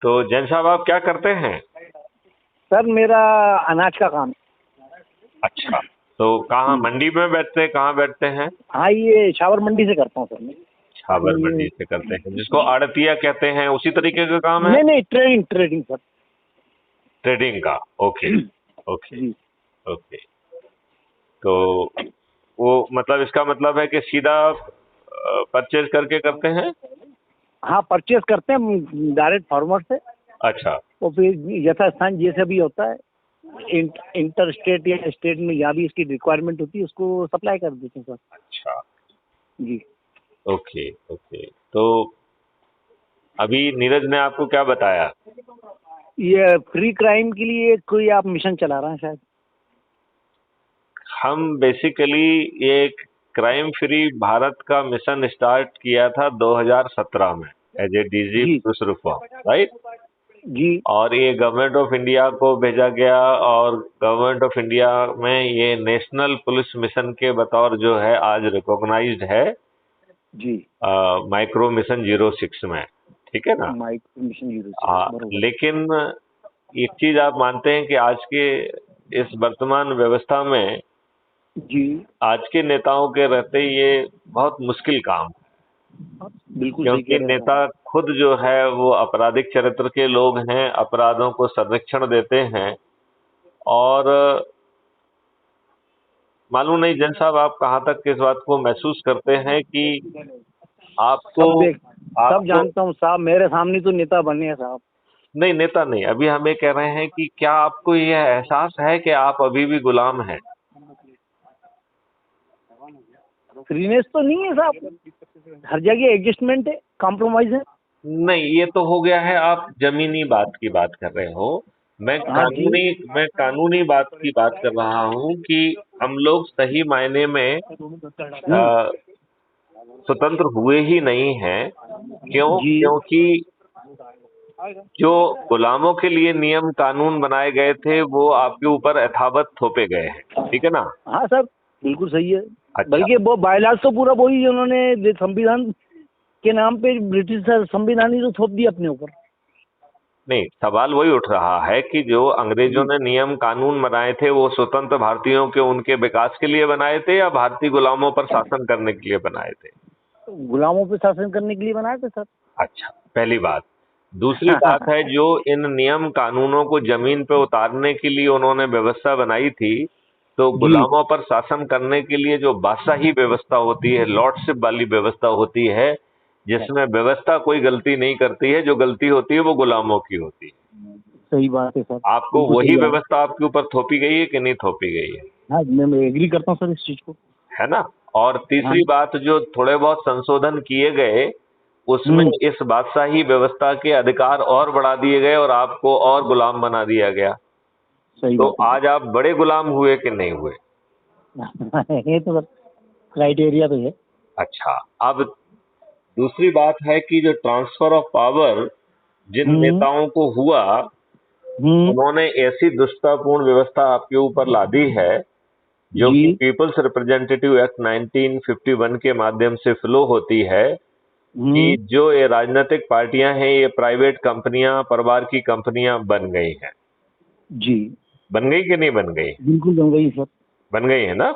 तो जैन साहब आप क्या करते हैं? सर मेरा अनाज का काम है। अच्छा, तो कहाँ मंडी में बैठते हैं, कहाँ बैठते हैं? हाँ, ये छावर मंडी से करता हूँ सर मैं। छावर मंडी से करते हैं, जिसको आड़तिया कहते हैं, उसी तरीके का काम है? नहीं नहीं, ट्रेडिंग ट्रेडिंग सर। ट्रेडिंग का, ओके ओके जी। ओके। तो वो मतलब इसका मतलब है कि सीधा परचेज करके करते हैं? हाँ, परचेज करते हैं डायरेक्ट फार्मर से। अच्छा और फिर यथास्थान जैसे भी होता है, इंटर स्टेट या स्टेट में जहाँ भी इसकी रिक्वायरमेंट होती है उसको सप्लाई कर देते हैं सर। अच्छा, जी। Okay okay. तो अभी नीरज ने आपको क्या बताया? ये फ्री क्राइम के लिए कोई आप मिशन चला रहे हैं शायद? हम बेसिकली ये क्राइम फ्री भारत का मिशन स्टार्ट किया था 2017 में एज ए डीजी जी पुलिस रिफॉर्म, राइट? जी और ये गवर्नमेंट ऑफ इंडिया को भेजा गया और गवर्नमेंट ऑफ इंडिया में ये नेशनल पुलिस मिशन के बतौर जो है आज रिकॉग्नाइज्ड है जी। माइक्रो मिशन 06 में, ठीक है ना? माइक्रो मिशन 06, बरोबर। लेकिन एक चीज आप मानते हैं कि आज के इस वर्तमान व्यवस्था में जी, आज के नेताओं के रहते ये बहुत मुश्किल काम है, बिल्कुल सही क्योंकि कह रहे हैं नेता खुद जो है वो आपराधिक चरित्र के लोग हैं, अपराधों को संरक्षण देते हैं। और मालूम नहीं जैन साहब आप कहाँ तक इस बात को महसूस करते हैं कि आपको सब जानता हूँ साहब, मेरे सामने तो नेता बने हैं साहब। नहीं, नेता नहीं, अभी हम ये कह रहे हैं कि क्या आपको यह एहसास है कि आप अभी भी गुलाम हैं? फ्रीनेस तो नहीं है साहब, हर जगह एडजस्टमेंट है, कॉम्प्रोमाइज है। नहीं, ये तो हो गया है, आप जमीनी बात की बात कर रहे हो। मैं कानूनी बात की बात कर रहा हूँ कि हम लोग सही मायने में स्वतंत्र हुए ही नहीं हैं। क्यों? क्योंकि जो गुलामों के लिए नियम कानून बनाए गए थे वो आपके ऊपर यथावत थोपे गए हैं, ठीक है ना? हाँ सर, बिल्कुल सही है। अच्छा। बल्कि वो बायलाज तो पूरा वही उन्होंने संविधान के नाम पे ब्रिटिश संविधान ही तो थोप दिया अपने ऊपर। नहीं, सवाल वही उठ रहा है कि जो अंग्रेजों ने नियम कानून बनाए थे वो स्वतंत्र भारतीयों के उनके विकास के लिए बनाए थे या भारतीय गुलामों पर शासन करने के लिए बनाए थे? गुलामों पे शासन करने के लिए बनाए थे सर। अच्छा, पहली बात। दूसरी बात है, जो इन नियम कानूनों को जमीन पे उतारने के लिए उन्होंने व्यवस्था बनाई थी, तो गुलामों पर शासन करने के लिए जो बादशाही व्यवस्था होती है, लॉर्डशिप वाली व्यवस्था होती है, जिसमें व्यवस्था कोई गलती नहीं करती है, जो गलती होती है वो गुलामों की होती है। सही बात है सर। आपको वही व्यवस्था आपके ऊपर थोपी गई है कि नहीं थोपी गई है? हाँ, मैं एग्री करता हूँ सर इस चीज को, है ना? और तीसरी बात, जो थोड़े बहुत संशोधन किए गए उसमें इस बादशाही व्यवस्था के अधिकार और बढ़ा दिए गए और आपको और गुलाम बना दिया गया। सही तो बात है। आज आप बड़े गुलाम हुए कि नहीं हुए? ये तो क्राइटेरिया तो है। अच्छा, अब दूसरी बात है कि जो ट्रांसफर ऑफ पावर जिन नेताओं को हुआ उन्होंने ऐसी दुष्टतापूर्ण व्यवस्था आपके ऊपर ला दी है जो कि पीपल्स रिप्रेजेंटेटिव एक्ट 1951 के माध्यम से फ्लो होती है कि जो ये राजनीतिक पार्टियां हैं ये प्राइवेट कंपनियां, परिवार की कंपनियां बन गई हैं। जी। बन गई कि नहीं बन गई? बिल्कुल बन गई सर। बन गई है ना?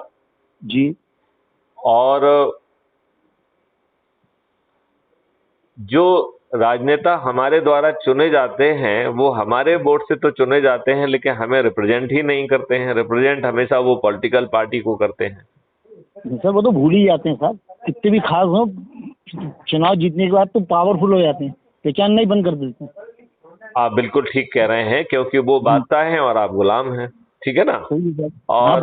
जी। और जो राजनेता हमारे द्वारा चुने जाते हैं वो हमारे वोट से तो चुने जाते हैं लेकिन हमें रिप्रेजेंट ही नहीं करते हैं। रिप्रेजेंट हमेशा वो पॉलिटिकल पार्टी को करते हैं। सर वो तो भूल ही जाते हैं साहब, कितने भी खास हो, चुनाव जीतने के बाद तो पावरफुल हो जाते हैं, पहचान नहीं बंद कर देते हैं। आप बिल्कुल ठीक कह रहे हैं, क्योंकि वो बादशाह हैं और आप गुलाम हैं, ठीक है ना? और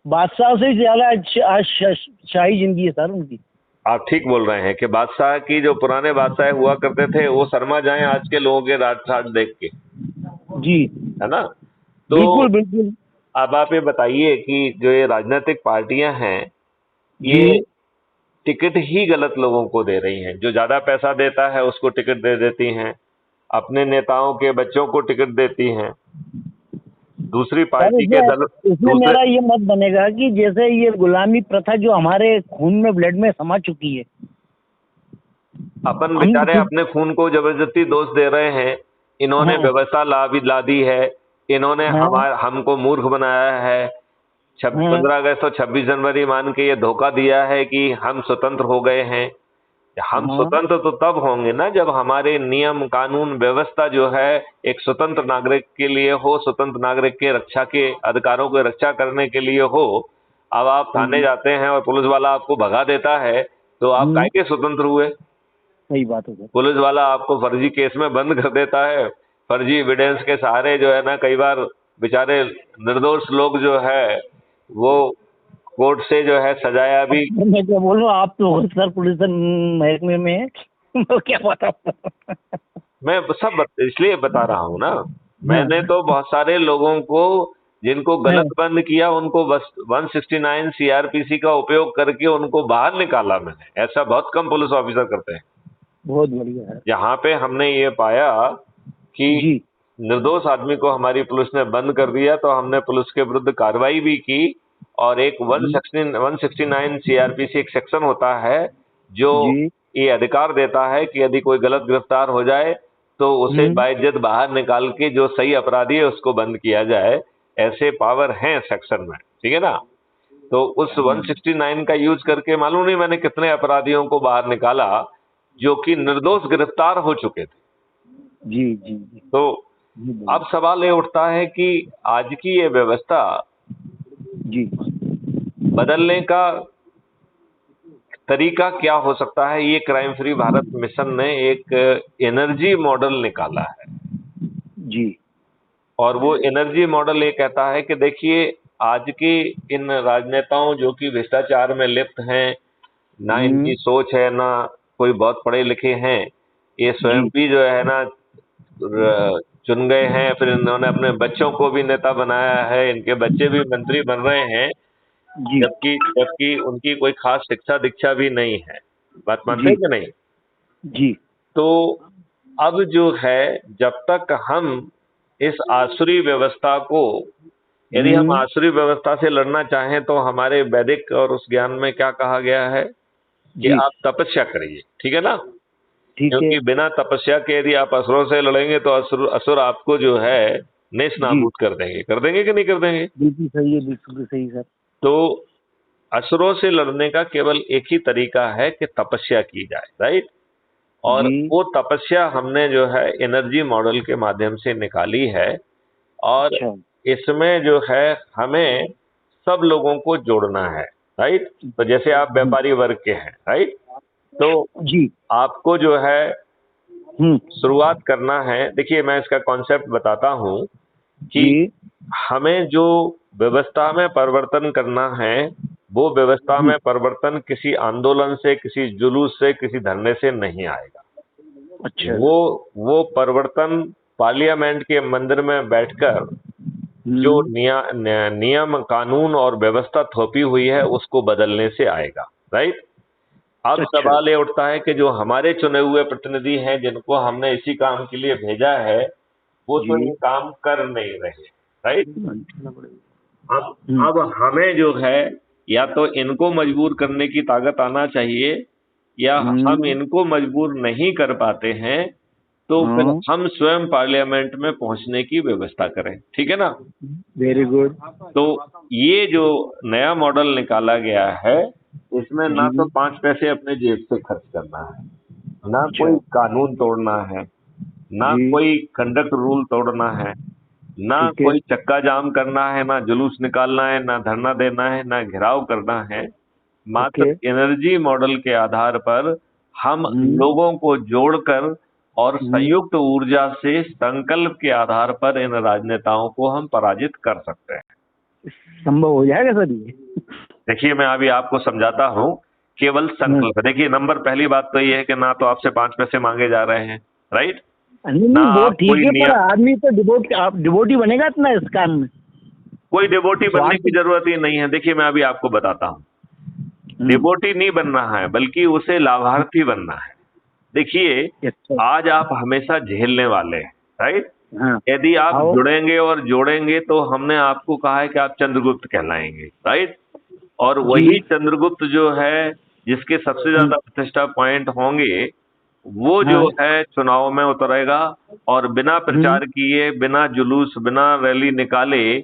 बादशाह से ज्यादा शाही जिंदगी है सर उनकी। आप ठीक बोल रहे हैं कि बादशाह की जो पुराने बादशाह हुआ करते थे वो शर्मा जाएं आज के लोगों के राज देख के। जी, है ना? तो बिल्कुल बिल्कुल। अब आप ये बताइए कि जो ये राजनीतिक पार्टियां हैं ये टिकट ही गलत लोगों को दे रही हैं। जो ज्यादा पैसा देता है उसको टिकट दे देती हैं, अपने नेताओं के बच्चों को टिकट देती हैं, दूसरी पार्टी के दल। इसमें मेरा ये मत बनेगा कि जैसे ये गुलामी प्रथा जो हमारे खून में, ब्लड में समा चुकी है, अपन हम बेचारे खुद। अपने खून को जबरदस्ती दोष दे रहे हैं, इन्होंने हाँ व्यवस्था ला दी है, इन्होंने हाँ हमको मूर्ख बनाया है। हाँ 15 अगस्त और 26 जनवरी मान के ये धोखा दिया है कि हम स्वतंत्र हो गए हैं। हम हाँ। स्वतंत्र तो तब होंगे ना जब हमारे नियम कानून व्यवस्था जो है एक स्वतंत्र नागरिक के लिए हो, स्वतंत्र नागरिक के रक्षा के अधिकारों की रक्षा करने के लिए हो। अब आप थाने जाते हैं और पुलिस वाला आपको भगा देता है, तो आप काहे के स्वतंत्र हुए? सही बात है सर। पुलिस वाला आपको फर्जी केस में बंद कर देता है, फर्जी एविडेंस के सहारे जो है ना, कई बार बेचारे निर्दोष लोग जो है वो कोर्ट से जो है सजाया भी। मैं क्या बोल रहा हूँ, आप तो सर पुलिस महकमे में है। तो क्या पता। मैं इसलिए बता रहा हूँ ना, मैंने तो बहुत सारे लोगों को जिनको गलत बंद किया उनको बस 169 सीआरपीसी का उपयोग करके उनको बाहर निकाला मैंने। ऐसा बहुत कम पुलिस ऑफिसर करते हैं। बहुत बढ़िया है जहाँ पे हमने ये पाया कि जी। निर्दोष आदमी को हमारी पुलिस ने बंद कर दिया, तो हमने पुलिस के विरुद्ध कार्रवाई भी की। और एक 169 सीआरपीसी एक सेक्शन होता है जो जी। ये अधिकार देता है कि यदि कोई गलत गिरफ्तार हो जाए तो उसे बाइज्जत बाहर निकाल के जो सही अपराधी है उसको बंद किया जाए। ऐसे पावर हैं सेक्शन में, ठीक है ना। तो उस 169 का यूज करके मालूम नहीं मैंने कितने अपराधियों को बाहर निकाला जो कि निर्दोष गिरफ्तार हो चुके थे। जी जी जी। तो अब सवाल ये उठता है कि आज की ये व्यवस्था जी। बदलने का तरीका क्या हो सकता है। ये क्राइम फ्री भारत मिशन ने एक एनर्जी मॉडल निकाला है, जी। और वो एनर्जी मॉडल ये कहता है कि देखिए, आज के इन राजनेताओं जो कि भ्रष्टाचार में लिप्त हैं, ना इनकी सोच है ना कोई बहुत पढ़े लिखे हैं, ये स्वयं जी भी जो है ना चुन गए हैं, फिर इन्होंने अपने बच्चों को भी नेता बनाया है, इनके बच्चे भी मंत्री बन रहे हैं, जी जबकि जबकि उनकी कोई खास शिक्षा दीक्षा भी नहीं है। बात मानते जी हैं कि नहीं? जी। तो अब जो है, जब तक हम इस आसुरी व्यवस्था को, यदि हम आसुरी व्यवस्था से लड़ना चाहें तो हमारे वैदिक और उस ज्ञान में क्या कहा गया है कि जी आप तपस्या करिए, ठीक है ना। ठीक है। क्योंकि बिना तपस्या के यदि आप असुरों से लड़ेंगे तो असुर आपको जो है नेस जी नाबूद कर देंगे कि नहीं कर देंगे। बिल्कुल सही है, बिल्कुल सही सर। तो असुरों से लड़ने का केवल एक ही तरीका है कि तपस्या की जाए, राइट। और जी। वो तपस्या हमने जो है एनर्जी मॉडल के माध्यम से निकाली है। और अच्छा। इसमें जो है हमें सब लोगों को जोड़ना है, राइट। तो जैसे आप जी व्यापारी वर्ग के हैं, राइट, तो जी। आपको जो है हम्म। शुरुआत करना है। देखिए, मैं इसका कॉन्सेप्ट बताता हूं कि जी हमें जो व्यवस्था में परिवर्तन करना है, वो व्यवस्था जी। में परिवर्तन किसी आंदोलन से, किसी जुलूस से, किसी धरने से नहीं आएगा। अच्छा। वो परिवर्तन पार्लियामेंट के मंदिर में बैठकर जो नियम कानून और व्यवस्था थोपी हुई है उसको बदलने से आएगा, राइट। अब अच्छा। सवाल ये उठता है कि जो हमारे चुने हुए प्रतिनिधि हैं, जिनको हमने इसी काम के लिए भेजा है, वो तो जी। ये काम कर नहीं रहे, राइट। अब हम्म। अब हमें जो है या तो इनको मजबूर करने की ताकत आना चाहिए, या हम इनको मजबूर नहीं कर पाते हैं तो फिर हाँ। हम स्वयं पार्लियामेंट में पहुंचने की व्यवस्था करें, ठीक है ना। Very good. तो ये जो नया मॉडल निकाला गया है, इसमें ना तो जी। 5 पैसे अपने जेब से खर्च करना है, ना अच्छा। कोई कानून तोड़ना है, ना जी। कोई कंडक्ट रूल तोड़ना है, ना ठीक है। कोई चक्का जाम करना है, ना जुलूस निकालना है, ना धरना देना है, ना घेराव करना है। मात्र ओके। एनर्जी मॉडल के आधार पर हम लोगों को जोड़कर और संयुक्त ऊर्जा से संकल्प के आधार पर इन राजनेताओं को हम पराजित कर सकते हैं। संभव हो जाएगा सर ये? देखिए, मैं अभी आपको समझाता हूँ। केवल संकल्प। देखिए, नंबर पहली बात तो ये है कि ना तो आपसे 5 पैसे मांगे जा रहे हैं, राइट। नहीं ना नहीं, वो आप ठीक कोई है, पर नियम, आदमी तो डिवोटी बनेगा इतना इस काम में? कोई डिवोटी बनने स्वार्थ। की जरूरत ही नहीं है। देखिए, मैं अभी आपको बताता हूँ। डिवोटी नहीं बनना है, बल्कि उसे लाभार्थी बनना है। देखिए, अच्छा। आज आप हमेशा झेलने वाले हैं, राइट। हाँ। यदि आप आओ। जुड़ेंगे और जोड़ेंगे तो हमने आपको कहा है कि आप चंद्रगुप्त कहलाएंगे, राइट। और जी। वही चंद्रगुप्त जो है, जिसके सबसे ज्यादा प्रतिष्ठा पॉइंट होंगे, वो जो हाँ है चुनाव में उतरेगा और बिना प्रचार किए, बिना जुलूस, बिना रैली निकाले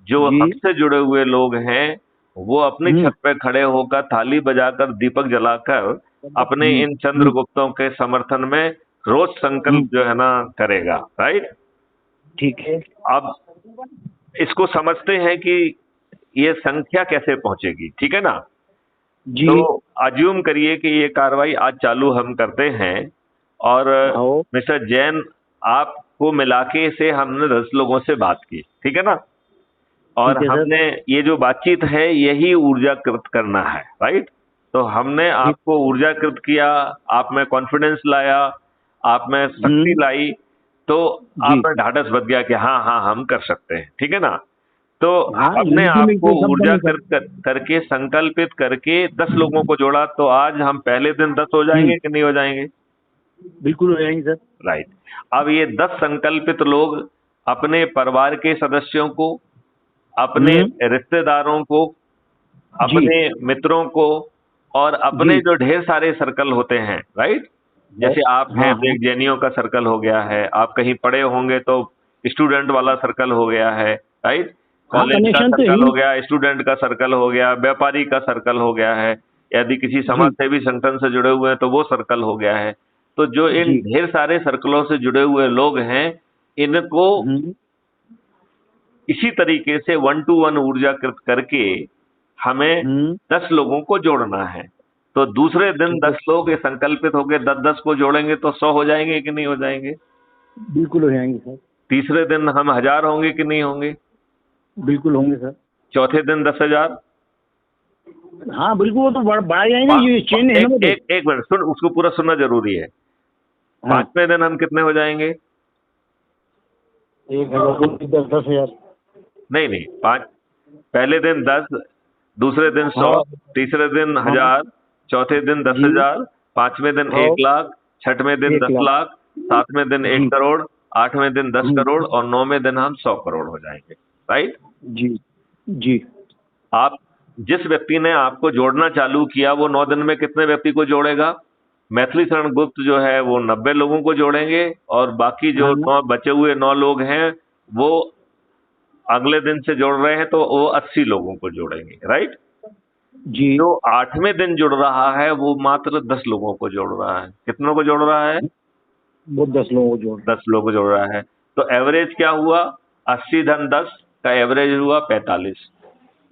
जो जी हमसे जुड़े हुए लोग हैं वो अपनी छत पे खड़े होकर थाली बजाकर दीपक जलाकर अपने इन चंद्रगुप्तों के समर्थन में रोज संकल्प जो है ना करेगा। राइट। ठीक है अब इसको समझते हैं कि ये संख्या कैसे पहुंचेगी। ठीक है ना। जी तो अज्यूम करिए कि ये कार्रवाई आज चालू हम करते हैं और आओ मिस्टर जैन आपको मिला के से हमने 10 लोगों से बात की। ठीक है ना। और ठीक है सर हमने ये जो बातचीत है यही ऊर्जाकृत करना है। राइट। तो हमने ठीक आपको ऊर्जाकृत किया, आप में कॉन्फिडेंस लाया, आप में शक्ति लाई, तो आप जी में ढाढ़स बच गया कि हाँ हाँ हम कर सकते हैं। ठीक है ना। तो हाँ हमने यूनिटी में आपको कोई शब्द नहीं सर। ऊर्जाकृत करके संकल्पित करके 10 लोगों को जोड़ा, तो आज हम पहले दिन 10 हो जाएंगे कि नहीं हो जाएंगे। बिल्कुल हो जाएंगे सर। राइट। अब ये 10 संकल्पित लोग अपने परिवार के सदस्यों को, अपने रिश्तेदारों को, जी अपने मित्रों को और अपने जी जो ढेर सारे सर्कल होते हैं। राइट। जैसे आप हाँ हैं तो हाँ एक जैनियों का सर्कल हो गया है, आप कहीं पढ़े होंगे तो स्टूडेंट वाला सर्कल हो गया है। राइट। हाँ कॉलेज का कनेक्शन तो सर्कल है हो गया, स्टूडेंट का सर्कल हो गया, व्यापारी का सर्कल हो गया है, यदि किसी जी समाज सेवी संगठन से जुड़े हुए हैं तो वो सर्कल हो गया है। तो जो इन जी ढेर सारे सर्कलों से जुड़े हुए लोग हैं इनको हम्म इसी तरीके से 1 to 1 ऊर्जाकृत करके हमें हम्म 10 लोगों को जोड़ना है। तो दूसरे दिन ठीक है 10 लोग ये संकल्पित होकर 10-10 को जोड़ेंगे तो 100 हो जाएंगे कि नहीं हो जाएंगे। बिल्कुल हो जाएंगे सर। तीसरे दिन हम 1000 होंगे कि नहीं होंगे। बिल्कुल होंगे सर। चौथे दिन 10,000। हाँ बिल्कुल वो तो बढ़ा जाएंगे ना, ये चेन है ना वो एक तो। एक एक मिनट सुन, उसको पूरा सुनना जरूरी है। हाँ 5वें दिन हम कितने हो जाएंगे। 1,000 10,000। नहीं नहीं, पांच, पहले दिन 10, दूसरे दिन 100, हाँ तीसरे दिन हाँ 1000, चौथे दिन जी 10,000, 5वें दिन हाँ 1,00,000, छठवें दिन 1 10 लाख लाख, 7वें दिन 1 जी करोड़, 8वें दिन 10 हम्म, करोड़ और 9वें दिन हम 100 करोड़ हो जाएंगे। राइट। जी जी आप जिस व्यक्ति ने आपको जोड़ना चालू किया वो 9 दिन में कितने व्यक्ति को जोड़ेगा। मैथिली शरण गुप्त जो है वो 90 लोगों को जोड़ेंगे और बाकी जो हाँ 9 बचे हुए 9 लोग हैं वो अगले दिन से जोड़ रहे हैं तो वो 80 लोगों को जोड़ेंगे। राइट। जी जो 8वें दिन जुड़ रहा है वो मात्र 10 लोगों को जोड़ रहा है। कितनों को जोड़ रहा है। वो 10 लोगों को जोड़ 10 लोगों को जोड़ रहा है। तो एवरेज क्या हुआ, 80 धन 10 का एवरेज हुआ 45।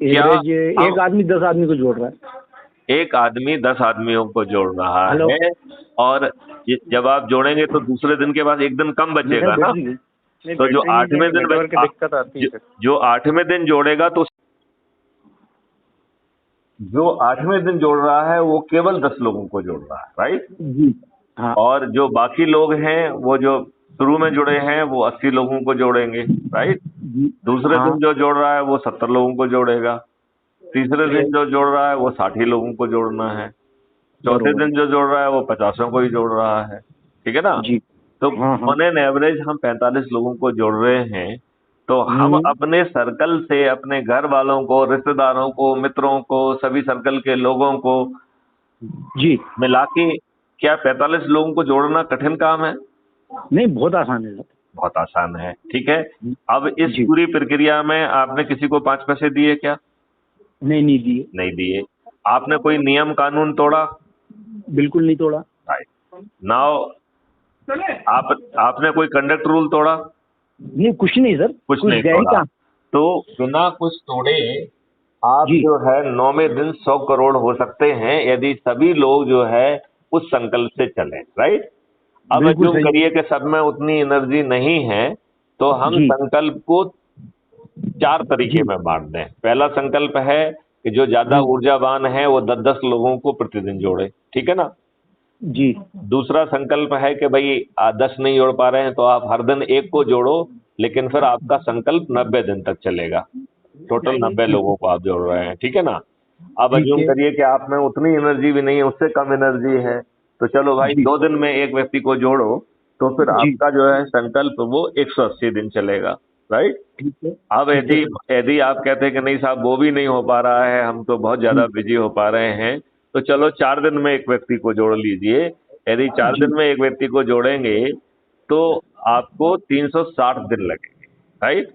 क्या एवरेज हम एक आदमी 10 आदमी को जोड़ रहा है। एक आदमी 10 आदमियों को जोड़ रहा हेलो है और जब आप जोड़ेंगे तो दूसरे दिन के बाद एक दिन कम नहीं सर बचेगा ना। बैटरी नहीं तो जो बैटरी नहीं 8वें है, दिन नेटवर्क की दिक्कत आती है सर। जो 8वें दिन जोड़ेगा तो जो 8वें दिन जोड़ रहा है वो केवल 10 लोगों को जोड़ रहा है। राइट। जी हाँ और जो बाकी लोग हैं वो जो शुरू में जुड़े हैं वो 80 लोगों को जोड़ेंगे। राइट। जी दूसरे हाँ दिन जो जोड़ रहा है वो 70 लोगों को जोड़ेगा। तीसरे दिन जो जोड़ रहा है वो 60 ही लोगों को जोड़ना है। चौथे बरोबर दिन जो जोड़ रहा है वो 50 को ही जोड़ रहा है। ठीक है ना। जी तो हाँ हाँ ऑन एन एवरेज हम 45 लोगों को जोड़ रहे हैं। तो हम अपने सर्कल से अपने घर वालों को, रिश्तेदारों को, मित्रों को, सभी सर्कल के लोगों को जी मिला के क्या 45 लोगों को जोड़ना कठिन काम है। नहीं बहुत आसान है सर। बहुत आसान है। ठीक है। अब इस जी पूरी प्रक्रिया में आपने किसी को 5 पैसे दिए क्या। नहीं नहीं दिए नहीं दिए। आपने कोई नियम कानून तोड़ा। बिल्कुल नहीं तोड़ा। राइट। नाउ आपने कोई कंडक्ट रूल तोड़ा। नहीं कुछ नहीं सर, कुछ कुछ नहीं गए ही तोड़ा। कहाँ। तो बिना कुछ तोड़े आप जी जो है 9वें दिन 100 करोड़ हो सकते हैं यदि सभी लोग जो है उस संकल्प से चलें। राइट। अब बिल्कुल अज्यूम सही। करिए कि सब में उतनी एनर्जी नहीं है तो हम जी संकल्प को 4 तरीके जी में बांट दें। पहला संकल्प है कि जो ज्यादा हम्म, ऊर्जावान है वो 10-10 लोगों को प्रतिदिन जोड़े। ठीक है ना। जी दूसरा संकल्प है कि भाई 10 नहीं जोड़ पा रहे हैं तो आप हर दिन एक को जोड़ो, लेकिन फिर आपका संकल्प 90 दिन तक चलेगा। टोटल 90 ठीक लोगों को आप जोड़ रहे हैं। ठीक है ना। अब ठीक अज्यूम है करिए कि आप में उतनी एनर्जी भी नहीं है, उससे कम एनर्जी है, तो चलो भाई जी 2 दिन में एक व्यक्ति को जोड़ो, तो फिर जी आपका जो है संकल्प वो 180 दिन चलेगा। राइट। ठीक है अब ठीक है यदि सर। यदि आप कहते हैं कि नहीं साहब वो भी नहीं हो पा रहा है, हम तो बहुत ज्यादा हम्म, बिजी हो पा रहे हैं, तो चलो 4 दिन में एक व्यक्ति को जोड़ लीजिए। यदि 4 जी दिन में एक व्यक्ति को जोड़ेंगे तो आपको 360 दिन लगेंगे, राइट।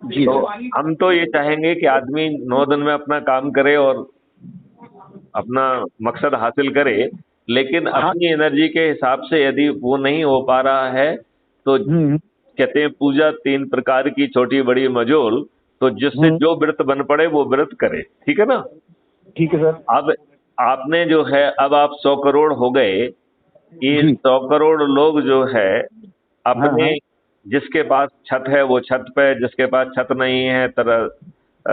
जी तो सर। हम तो ये चाहेंगे कि आदमी 9 दिन में अपना काम करे और अपना मकसद हासिल करे, लेकिन हाँ। अपनी एनर्जी के हिसाब से यदि वो नहीं हो पा रहा है तो हम्म कहते हैं पूजा 3 प्रकार की, छोटी बड़ी मझोल। तो जिससे हम्म, जो व्रत बन पड़े वो व्रत करे, ठीक है ना। ठीक है सर। अब आपने जो है, अब आप 100 करोड़ हो गए। ये जी 100 करोड़ लोग जो है हाँ अपने, हाँ जिसके पास छत है वो छत पे, जिसके पास छत नहीं है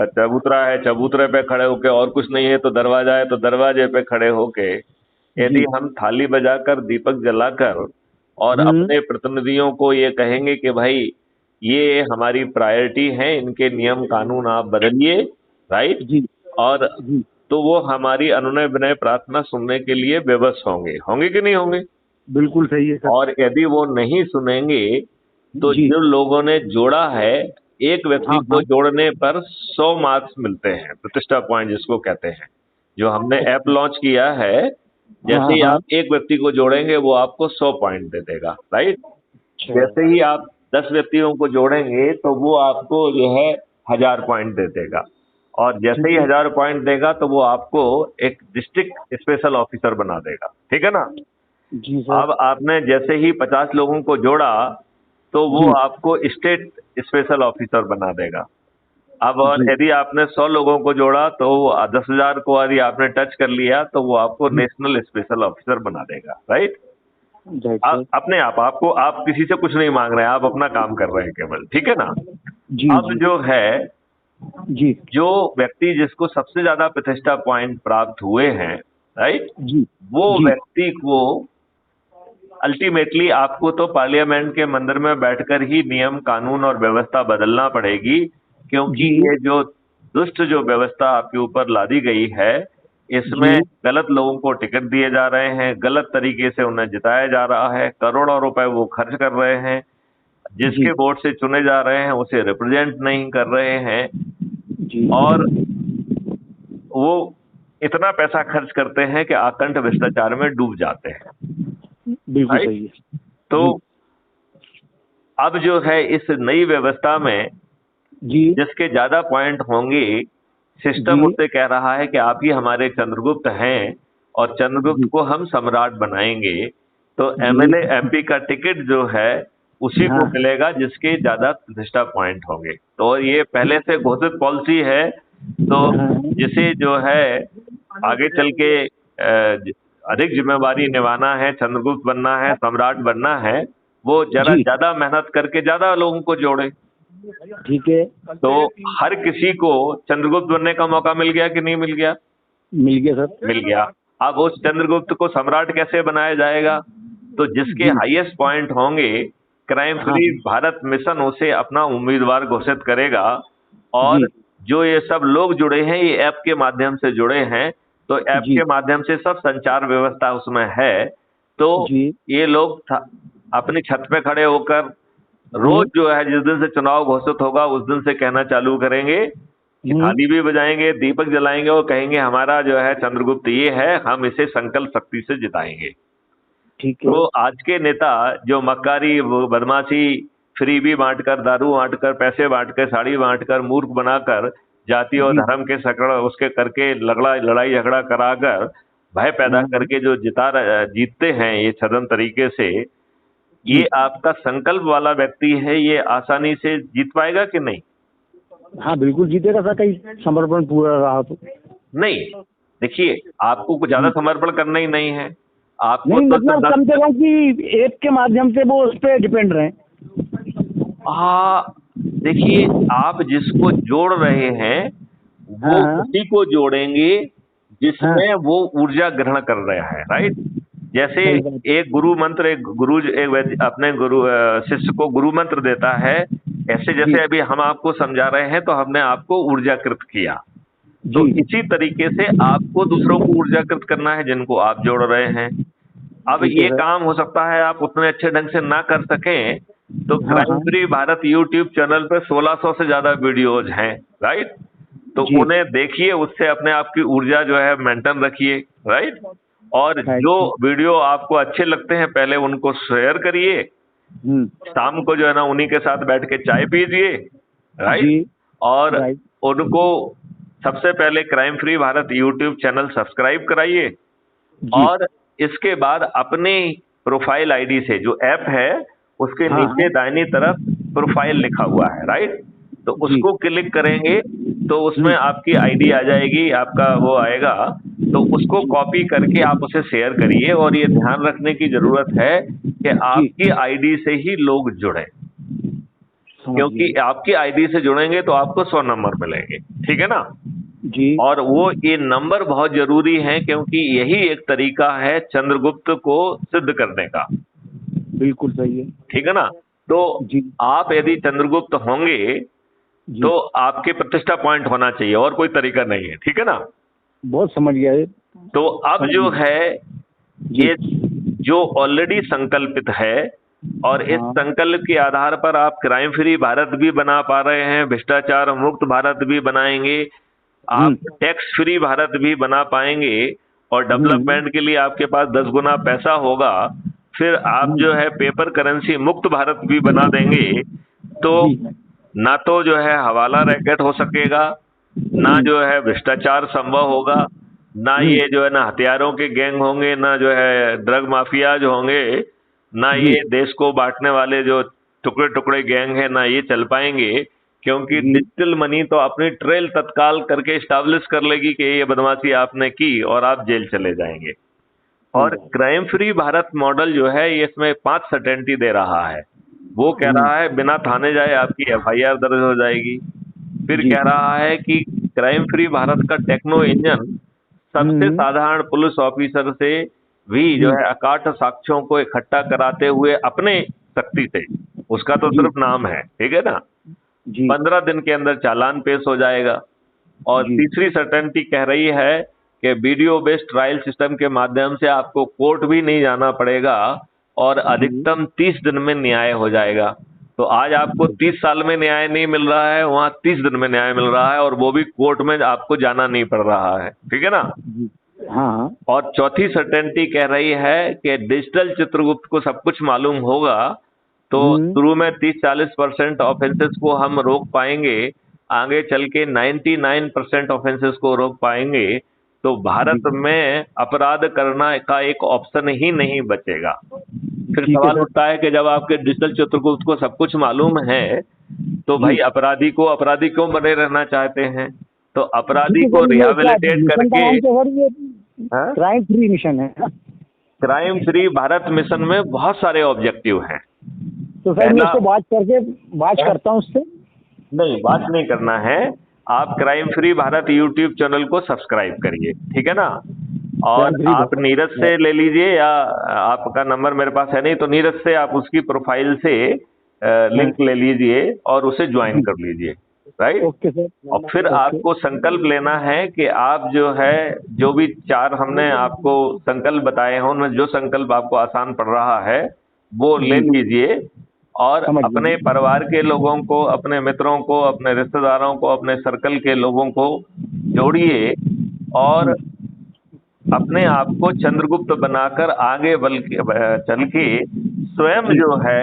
चबूतरा है चबूतरे पे खड़े होके, और कुछ नहीं है तो दरवाजा है तो दरवाजे पे खड़े होके यदि जी हम थाली बजाकर दीपक जलाकर और हम्म अपने प्रतिनिधियों को ये कहेंगे कि भाई ये हमारी प्रायोरिटी है, इनके नियम कानून आप बदलिए, राइट। जी और जी तो वो हमारी अनुनय विनय प्रार्थना सुनने के लिए विवश होंगे, होंगे कि नहीं होंगे। बिल्कुल सही है सर। और यदि वो नहीं सुनेंगे तो जी जिन लोगों ने जोड़ा है, एक व्यक्ति हाँ को हाँ। जोड़ने पर 100 मार्क्स मिलते हैं, प्रतिष्ठा पॉइंट जिसको कहते हैं। जो हमने ऐप लॉन्च किया है, जैसे हाँ ही हाँ। आप एक व्यक्ति को जोड़ेंगे वो आपको 100 पॉइंट दे देगा, राइट। अच्छा। जैसे ही आप 10 व्यक्तियों को जोड़ेंगे तो वो आपको जो है 1000 पॉइंट दे देगा। और जैसे ही ठीक है। 1000 पॉइंट देगा तो वो आपको एक डिस्ट्रिक्ट स्पेशल ऑफिसर बना देगा, ठीक है ना। जी सर। अब आपने जैसे ही 50 लोगों को जोड़ा तो वो जी आपको स्टेट स्पेशल ऑफिसर बना देगा। अब और जी यदि आपने 100 लोगों को जोड़ा तो 10,000 को यदि आपने टच कर लिया तो वो आपको जी नेशनल स्पेशल ऑफिसर बना देगा, राइट। Right sir. अपने आपको आप किसी से कुछ नहीं मांग रहे हैं, आप अपना काम कर रहे हैं केवल, ठीक है ना। जी अब जी जो है, जी जो व्यक्ति जिसको सबसे ज्यादा प्रतिष्ठा पॉइंट प्राप्त हुए हैं, राइट, जी वो जी व्यक्ति को अल्टीमेटली आपको तो पार्लियामेंट के मंदिर में बैठकर ही नियम कानून और व्यवस्था बदलना पड़ेगी, क्योंकि जी ये जो दुष्ट जो व्यवस्था आपके ऊपर लादी गई है, इसमें जी गलत लोगों को टिकट दिए जा रहे हैं, गलत तरीके से उन्हें जिताया जा रहा है, करोड़ों रुपए वो खर्च कर रहे हैं, जिसके जी वोट से चुने जा रहे हैं उसे रिप्रेजेंट नहीं कर रहे हैं, जी और वो इतना पैसा खर्च करते हैं कि आकंठ भ्रष्टाचार में डूब जाते हैं, बिल्कुल राइट। सही है। तो जी अब जो है इस नई व्यवस्था में जी जिसके ज्यादा पॉइंट होंगे, जी सिस्टम उससे कह रहा है कि आप ही हमारे चंद्रगुप्त हैं और चंद्रगुप्त जी को हम सम्राट बनाएंगे। तो जी एमएलए एमपी का टिकट जो है उसी को हाँ मिलेगा जिसके ज्यादा प्रतिष्ठा पॉइंट होंगे। तो ये पहले से घोषित पॉलिसी है। तो हाँ जिसे जो है आगे चल के अधिक जिम्मेवारी निभाना है, चंद्रगुप्त बनना है, सम्राट बनना है, वो जरा जी ज्यादा मेहनत करके ज्यादा लोगों को जोड़े। ठीक है। तो हर किसी को चंद्रगुप्त बनने का मौका मिल गया कि नहीं मिल गया? मिल गया सर। मिल गया। अब उस चंद्रगुप्त को सम्राट कैसे बनाया जाएगा? तो जिसके जी हाईएस्ट पॉइंट होंगे, क्राइम हाँ फ्री भारत मिशन उसे अपना उम्मीदवार घोषित करेगा। और जी जो ये सब लोग जुड़े हैं, ये ऐप के माध्यम से जुड़े हैं, तो ऐप जी के माध्यम से सब संचार व्यवस्था उसमें है। तो जी ये लोग अपनी छत पे खड़े होकर रोज जो है, जिस दिन से चुनाव घोषित होगा उस दिन से कहना चालू करेंगे कि हम्म, थाली भी बजाएंगे, दीपक जलाएंगे और कहेंगे हमारा जो है चंद्रगुप्त ये है, हम इसे संकल्प शक्ति से जिताएंगे। ठीक है। तो आज के नेता जो मक्कारी, वो बदमाशी, फ्रीबी बांटकर, दारू बांटकर, पैसे बांटकर, साड़ी बांटकर, मूर्ख बनाकर, जाति और जी धर्म के सकड़ उसके करके लड़ाई झगड़ा कराकर, भय पैदा हाँ करके जो जीतते हैं ये छदम तरीके से, ये जी आपका संकल्प वाला व्यक्ति है, ये आसानी से जीत पाएगा कि नहीं? हाँ बिल्कुल जीतेगा सर, कहीं समर्पण पूरा रहा तो। नहीं। देखिए, आपको कुछ ज्यादा जी समर्पण करना ही नहीं है। आपको नहीं, तो मतलब कम 10। से कम कि ऐप के माध्यम से वो उस पर डिपेंड रहे। हाँ, देखिए, आप जिसको जोड़ रहे हैं हाँ वो हाँ उसी को जोड़ेंगे हाँ जिसमें वो ऊर्जा ग्रहण कर रहा है, राइट। जैसे सही बात। एक गुरु मंत्र, अपने गुरु शिष्य को गुरु मंत्र देता है, ऐसे जी जैसे अभी हम आपको समझा रहे हैं तो हमने आपको ऊर्जाकृत किया। तो जी इसी तरीके से आपको दूसरों को ऊर्जाकृत करना है जिनको आप जोड़ रहे हैं। अब ठीक है ये सर। काम हो सकता है आप उतने अच्छे ढंग से ना कर सकें, तो हाँ क्राइम हाँ फ्री भारत यूट्यूब चैनल पे 1600 से ज्यादा वीडियोज हैं, राइट। तो जी उन्हें देखिए, उससे अपने आप की ऊर्जा जो है मेंटेन रखिए, राइट। और जो वीडियो आपको अच्छे लगते हैं पहले उनको शेयर करिए, शाम को जो है ना उन्हीं के साथ बैठ के चाय पीजिए, राइट। और उनको सबसे पहले crime free Bharat YouTube channel subscribe कराइए, और इसके बाद अपने प्रोफाइल आईडी से, जो ऐप है उसके नीचे दाहिनी तरफ प्रोफाइल लिखा हुआ है, राइट, तो उसको क्लिक करेंगे तो उसमें आपकी आईडी आ जाएगी, आपका वो आएगा, तो उसको कॉपी करके आप उसे शेयर करिए। और ये ध्यान रखने की जरूरत है कि आपकी आईडी से ही लोग जुड़े, क्योंकि आपकी आईडी से जुड़ेंगे तो आपको 100 नंबर मिलेंगे, ठीक है ना जी। और वो ये नंबर बहुत जरूरी है, क्योंकि यही एक तरीका है चंद्रगुप्त को सिद्ध करने का। बिल्कुल सही है, ठीक है ना। तो आप यदि चंद्रगुप्त होंगे तो आपके प्रतिष्ठा पॉइंट होना चाहिए, और कोई तरीका नहीं है, ठीक है ना। बहुत समझ गया है। तो अब जो है ये जो ऑलरेडी संकल्पित है, और इस संकल्प के आधार पर आप क्राइम फ्री भारत भी बना पा रहे हैं, भ्रष्टाचार मुक्त भारत भी बनाएंगे, आप टैक्स फ्री भारत भी बना पाएंगे, और डेवलपमेंट के लिए आपके पास 10 गुना पैसा होगा। फिर आप जो है पेपर करेंसी मुक्त भारत भी बना देंगे, तो ना तो जो है हवाला रैकेट हो सकेगा, ना जो है भ्रष्टाचार संभव होगा, ना ये जो है ना हथियारों के गैंग होंगे, ना जो है ड्रग माफिया जो होंगे, ना ये देश को बांटने वाले जो टुकड़े टुकड़े गैंग है, ना ये चल पाएंगे, क्योंकि डिजिटल मनी तो अपनी ट्रेल तत्काल करके स्टैब्लिश कर लेगी कि ये बदमाशी आपने की, और आप जेल चले जाएंगे। और क्राइम फ्री भारत मॉडल जो है ये इसमें 5 सर्टेनिटी दे रहा है। वो कह रहा है बिना थाने जाए आपकी FIR दर्ज हो जाएगी। फिर कह रहा है कि क्राइम फ्री भारत का टेक्नो इंजन सबसे साधारण पुलिस ऑफिसर से भी जो है अकाट साक्ष्यों को इकट्ठा कराते हुए अपने शक्ति से, उसका तो सिर्फ नाम है, ठीक है ना, 15 दिन के अंदर चालान पेश हो जाएगा। और तीसरी सर्टेनिटी कह रही है कि वीडियो बेस्ड ट्रायल सिस्टम के माध्यम से आपको कोर्ट भी नहीं जाना पड़ेगा, और अधिकतम 30 दिन में न्याय हो जाएगा। तो आज आपको 30 साल में न्याय नहीं मिल रहा है, वहां 30 दिन में न्याय मिल रहा है, और वो भी कोर्ट में आपको जाना नहीं पड़ रहा है, ठीक है ना। हाँ। और चौथी सर्टेनिटी कह रही है कि डिजिटल चित्रगुप्त को सब कुछ मालूम होगा, तो शुरू में 30-40% ऑफेंसेस को हम रोक पाएंगे, आगे चल के 99% ऑफेंसेस को रोक पाएंगे। तो भारत में अपराध करना का एक ऑप्शन ही नहीं बचेगा। फिर सवाल उठता है कि जब आपके डिजिटल चित्रगुप्त को सब कुछ मालूम है, तो भाई अपराधी क्यों बने रहना चाहते हैं? तो अपराधी को रिहेबिलिटेट करके, क्राइम फ्री मिशन है, क्राइम फ्री भारत मिशन में बहुत सारे ऑब्जेक्टिव हैं। तो सर मैं उसको बात करता हूँ उससे। नहीं, बात नहीं करना है, आप crime free Bharat YouTube channel को सब्सक्राइब करिए, ठीक है ना। और आप नीरज से ले लीजिए, या आपका नंबर मेरे पास है नहीं, तो नीरज से आप उसकी प्रोफाइल से लिंक ले लीजिए और उसे ज्वाइन कर लीजिए, राइट। Okay sir. और फिर आपको संकल्प लेना है कि आप जो है, जो भी 4 हमने आपको संकल्प बताए हैं, उनमें जो संकल्प आपको आसान पड़ रहा है वो ले लीजिए, और अपने परिवार के लोगों को, अपने मित्रों को, अपने रिश्तेदारों को, अपने सर्कल के लोगों को जोड़िए, और अपने आप को चंद्रगुप्त बनाकर आगे चल के स्वयं जो है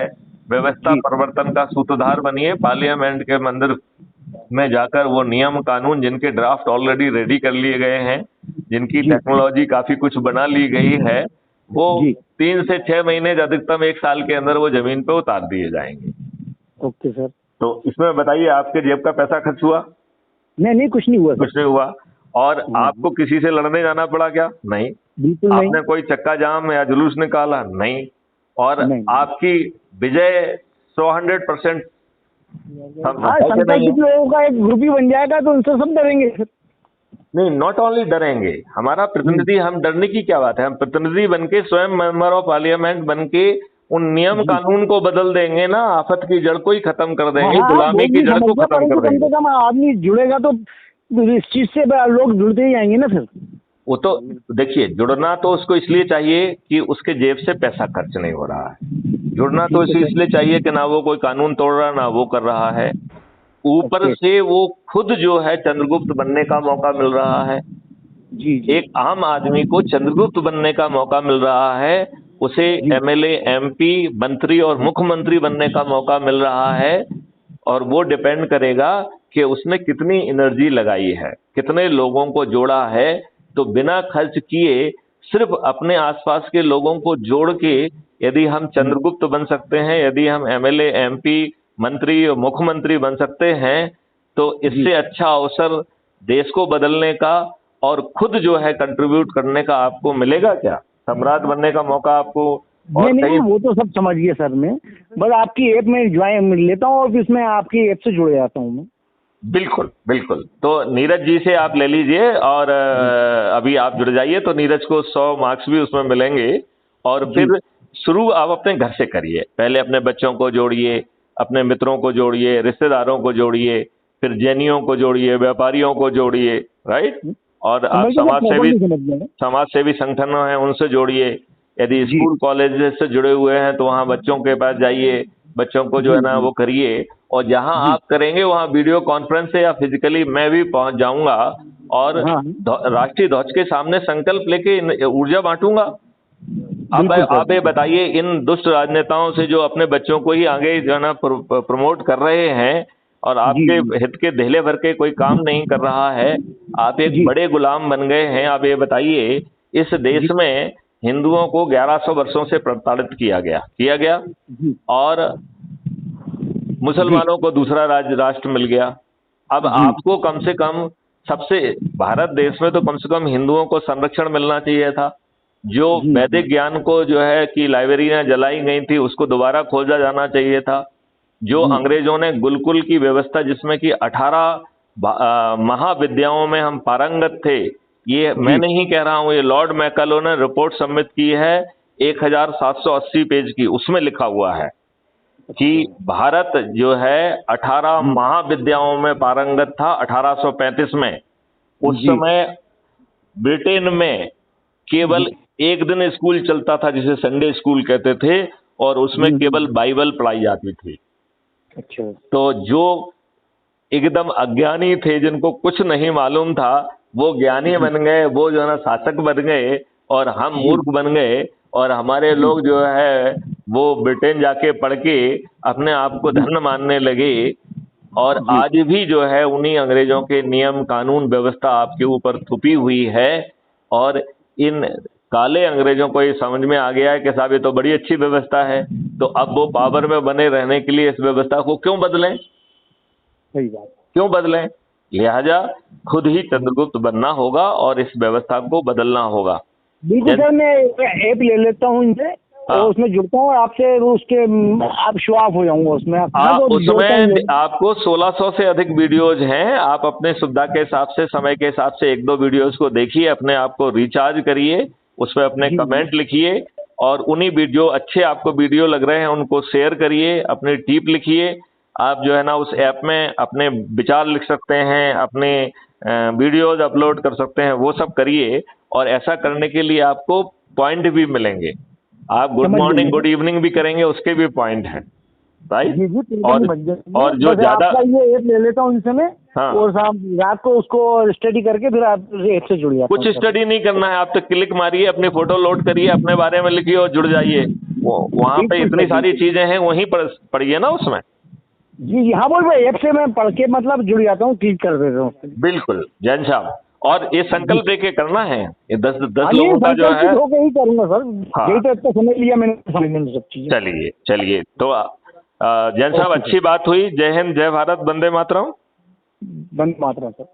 व्यवस्था परिवर्तन का सूत्रधार बनिए। पार्लियामेंट के मंदिर में जाकर वो नियम कानून जिनके ड्राफ्ट ऑलरेडी रेडी कर लिए गए हैं, जिनकी टेक्नोलॉजी काफी कुछ बना ली गई है, वो 3 से 6 महीने, अधिकतम 1 साल के अंदर वो जमीन पे उतार दिए जाएंगे। Okay sir. तो इसमें बताइए, आपके जेब का पैसा खर्च हुआ? नहीं, कुछ नहीं हुआ। कुछ नहीं हुआ। और आपको किसी से लड़ने जाना पड़ा क्या? नहीं। बिल्कुल नहीं। आपने कोई चक्का जाम या जुलूस निकाला? नहीं। और आपकी विजय 100% लोगों का एक ग्रुप ही बन जाएगा, तो उनसे सब डरेंगे। नहीं, नॉट ओनली डरेंगे, हमारा प्रतिनिधि, हम डरने की क्या बात है, हम प्रतिनिधि बनके स्वयं मेंबर ऑफ पार्लियामेंट बनके उन नियम कानून को बदल देंगे ना, आफत की जड़ को ही खत्म कर देंगे, गुलामी की जड़ को खत्म कर देंगे। कम से कम आदमी जुड़ेगा तो इस चीज से लोग जुड़ते ही जाएंगे ना। फिर वो तो देखिए, जुड़ना तो उसको इसलिए चाहिए कि उसके जेब से पैसा खर्च नहीं हो रहा है। जुड़ना तो इसलिए चाहिए कि ना वो कोई कानून तोड़ रहा, ना वो कर रहा है, ऊपर से वो खुद जो है चंद्रगुप्त बनने का मौका मिल रहा है। जी जी एक आम आदमी को चंद्रगुप्त बनने का मौका मिल रहा है, उसे जी एमएलए, एमपी, मंत्री और मुख्यमंत्री बनने का मौका मिल रहा है। और वो डिपेंड करेगा कि उसने कितनी एनर्जी लगाई है, कितने लोगों को जोड़ा है। तो बिना खर्च किए सिर्फ अपने आसपास के लोगों को जोड़ के यदि हम चंद्रगुप्त बन सकते हैं, यदि हम एमएलए, एमपी, मंत्री और मुख्यमंत्री बन सकते हैं, तो जी। इससे अच्छा अवसर देश को बदलने का और खुद जो है कंट्रीब्यूट करने का आपको मिलेगा क्या? सम्राट बनने का मौका आपको नहीं और नहीं, कहीं। वो तो सब समझ गए सर। मैं बस आपकी ऐप में ज्वाइन लेता हूँ और फिर इसमें आपकी ऐप से जुड़ जाता हूँ मैं। बिल्कुल बिल्कुल। तो नीरज जी से आप ले लीजिए और जी अभी आप जुड़ जाइए तो नीरज को 100 मार्क्स भी उसमें मिलेंगे। और जी फिर शुरू आप अपने घर से करिए। पहले अपने बच्चों को जोड़िए, अपने मित्रों को जोड़िए, रिश्तेदारों को जोड़िए, फिर जैनियों को जोड़िए, व्यापारियों को जोड़िए, राइट। और आप समझ गया सर, प्रॉपरली समझ गया। समाज सेवी संगठन हैं उनसे जोड़िए। यदि जी स्कूल कॉलेज से जुड़े हुए हैं तो वहाँ बच्चों के पास जाइए, बच्चों को जो जी है ना जी वो करिए। और जहाँ जी। आप करेंगे वहाँ वीडियो कॉन्फ्रेंस से या फिजिकली मैं भी पहुँच जाऊंगा और हाँ राष्ट्रीय ध्वज के सामने संकल्प लेके ऊर्जा बांटूंगा। बिल्कुल सर। आप ये बताइए, इन दुष्ट राजनेताओं से जो अपने बच्चों को ही आगे जो है ना प्रमोट कर रहे हैं और जी आपके जी हित के धेले भर के कोई काम नहीं कर रहा है, आप एक जी बड़े गुलाम बन गए हैं। आप ये बताइए, इस देश जी में हिंदुओं को 1100 वर्षों से प्रताड़ित किया गया जी और जी मुसलमानों को दूसरा राष्ट्र मिल गया। अब जी आपको कम से कम सबसे भारत देश में तो कम से कम हिंदुओं को संरक्षण मिलना चाहिए था। जो जी वैदिक ज्ञान को जो है कि लाइब्रेरियां जलाई गई थी उसको दोबारा खोजा जाना चाहिए था। जो जी अंग्रेजों ने गुरुकुल की व्यवस्था जिसमें कि 18 महाविद्याओं में हम पारंगत थे, ये मैं जी। नहीं कह रहा हूं, ये लॉर्ड मैकालो ने रिपोर्ट सबमिट की है 1780 पेज की। उसमें लिखा हुआ है कि अच्छा। भारत जो है 18 महाविद्याओं में पारंगत था 1835 में। उस जी समय ब्रिटेन में जी। केवल एक दिन स्कूल चलता था जिसे संडे स्कूल कहते थे, और उसमें केवल हम्म। बाइबल पढ़ाई जाती थी। अच्छा। तो जो एकदम अज्ञानी थे, जिनको कुछ नहीं मालूम था, वो ज्ञानी जी बन गए, वो जो है ना शासक बन गए और हम जी मूर्ख बन गए। और हमारे जी लोग जो है वो ब्रिटेन जाके पढ़ के अपने आप को जी धन्य मानने लगे। और जी। आज भी जो है उन्हीं अंग्रेजों के नियम कानून व्यवस्था आपके ऊपर थुपी हुई है। और इन काले अंग्रेजों को ये समझ में आ गया है कि साहब ये तो बड़ी अच्छी व्यवस्था है, तो अब वो पावर में बने रहने के लिए इस व्यवस्था को क्यों बदलें, सही बात। क्यों बदलें। लिहाजा खुद ही चंद्रगुप्त बनना होगा और इस व्यवस्था को बदलना होगा। बिल्कुल सर, मैं ऐप ले लेता हूँ इनसे हाँ, और उसमें जुड़ता हूँ और आपसे उसके आप शो ऑफ हो जाऊंगा उसमें, आप ना तो जोड़ता हूँ उसमें आपको 1600 से अधिक वीडियोज हैं। आप अपने सुविधा के हिसाब से, समय के हिसाब से एक दो वीडियोज को देखिए, अपने आप को रिचार्ज करिए, उसमें अपने जी जी कमेंट लिखिए और उन्हीं वीडियो, अच्छे आपको वीडियो लग रहे हैं उनको शेयर करिए, अपनी टिप लिखिए। आप जो है ना उस ऐप में अपने विचार लिख सकते हैं, अपने वीडियोज अपलोड कर सकते हैं, वो सब करिए। और ऐसा करने के लिए आपको पॉइंट भी मिलेंगे। आप गुड समझ मॉर्निंग, गए। गुड इवनिंग भी करेंगे, उसके भी पॉइंट हैं, राइट। जी जी, और बन जाएंगे। और जो बस ज्यादा, आपका ये ऐप ले लेता हूँ इनसे मैं, हाँ, और शाम रात को उसको स्टडी करके फिर आप ऐप से जुड़ जाता कुछ हूँ सर। स्टडी नहीं करना है, आप तो क्लिक मारिए, अपनी फोटो लोड करिए, अपने बारे में लिखिए और जुड़ जाइए। वो वहां पे बिल्कुल इतनी सर सारी बिल्कुल। चीजें हैं, वहीं पर पढ़िए ना उसमें। जी जी हाँ, बोल भाई, ऐप से मैं पढ़ के मतलब जुड़ जाता हूँ, क्लिक कर देता हूँ। बिल्कुल जैन साहब। और ये जी संकल्प लेके करना है, ये 10 हाँ, ये लोगों का जो है। संकल्पित होकर ही करूंगा सर। हाँ, यही तो इतना समझ लिया मैंने, समझने में सब चीजें। चलिए चलिए। तो जैन साहब, ओके सर। अच्छी बात हुई। जय हिंद, जय भारत, वंदे मातरम। बंद मात्रा सर।